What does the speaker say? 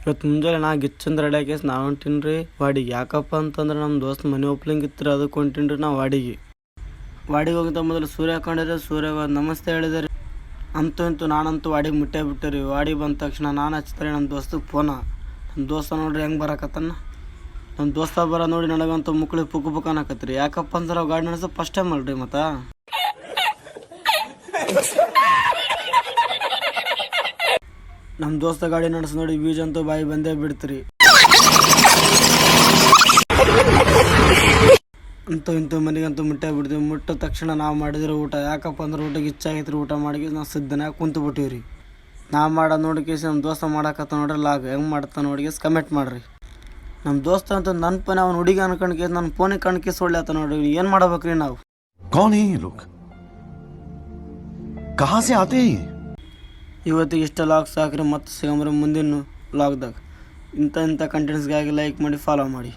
ಇವತ್ತು ಮುಂಜಾನೆ ನಾ ಗಿಚ್ಚಂದ್ರೆ ರೆಡಿಯಾಗಿ ನಾವು ಹೊಂಟೀನಿ ರೀ ವಾಡಿಗೆ. ಯಾಕಪ್ಪ ಅಂತಂದ್ರೆ ನಮ್ಮ ದೋಸ್ತ್ ಮನೆ ಒಪ್ಲಿಂಗಿತ್ತು ಅದಕ್ಕೆ ಹೊಂಟೀನಿ ರೀ ನಾವು ವಾಡಿಗೆ ಹೋಗಿದ್ದ ಮೊದಲು ಸೂರ್ಯ ಹಾಕೊಂಡಿದ್ರೆ ಸೂರ್ಯ ನಮಸ್ತೆ ಹೇಳಿದೆ. ಅಂತೂ ಇಂತೂ ನಾನಂತೂ ವಾಡಿಗೆ ಮುಟ್ಟೇ ಬಿಟ್ಟೆ ರೀ. ವಾಡಿಗೆ ಬಂದ ತಕ್ಷಣ ನಾನು ಹಚ್ತಾರೆ ನಮ್ಮ ದೋಸ್ತಗೆ ಫೋನ. ನಮ್ಮ ದೋಸ್ತ ನೋಡ್ರಿ ಹೆಂಗೆ ಬರಕತ್ತಾನ. ನಮ್ಮ ದೋಸ್ತ ಬರೋ ನೋಡಿ ನನಗಂತೂ ಮುಕ್ಳಿ ಪುಕ್ಕು ಪುಕ್ಕ ಅನ್ನಕತ್ರಿ. ಯಾಕಪ್ಪ ಅಂದ್ರೆ ಗಾಡಿ ನಡೆಸೋ ಫಸ್ಟ್ ಟೈಮ್ ಅಲ್ರಿ ಮತ್ತು ನಮ್ಮ ದೋಸ್ತ ಗಾಡಿ ನಡೆಸಿ ನೋಡಿ ಬೀಜ ಅಂತೂ ಬಾಯಿ ಬಂದೇ ಬಿಡ್ತೀರಿ. ಅಂತೂ ಇಂತೂ ಮನೆಗಂತೂ ಮುಟ್ಟೇ ಬಿಡ್ತೀವಿ. ಮುಟ್ಟ ತಕ್ಷಣ ನಾವು ಮಾಡಿದ್ರೆ ಊಟ. ಯಾಕಪ್ಪ ಅಂದ್ರೆ ಊಟಕ್ಕೆ ಇಚ್ಚಾಗೈತ್ರಿ. ಊಟ ಮಾಡಿ ನಾವು ಸಿದ್ದನಾಗ ಕುಂತು ಬಿಟ್ಟಿವ್ರಿ. ನಾವು ಮಾಡೋದು ನೋಡಿಕೇಸಿ ನಮ್ಮ ದೋಸ್ತ ಮಾಡಕತ್ತ ನೋಡ್ರಿ ಲಾಗ್ ಹೆಂಗೆ ಮಾಡ್ತಾ ನೋಡಿಕೇಸಿ ಕಮೆಂಟ್ ಮಾಡಿರಿ. ನಮ್ಮ ದೋಸ್ತ ಅಂತ ನನ್ನ ಪೋನೆ ಅವ್ನು ಹುಡುಗಿ ಅನ್ಕೊಂಡ್ಕೇಸಿ ನನ್ನ ಫೋನಿಗೆ ಕಣ್ಕೇಸಿ ಹೊಡ್ಲಾತ ನೋಡ್ರಿ. ಏನು ಮಾಡ್ಬೇಕ್ರಿ ನಾವು? कौन है ये लोग? कहाँ से आते हैं? ಇವತ್ತಿಗೆ ಇಷ್ಟ ಲಾಗ್ ಸಾಕ್ರಿ. ಮತ್ತೆ ಸಿಗಮ್ರಿ ಮುಂದಿನ ಲಾಗ್ದಾಗ. ಇಂಥ ಕಂಟೆಂಟ್ಸ್ಗಾಗಿ ಲೈಕ್ ಮಾಡಿ ಫಾಲೋ ಮಾಡಿ.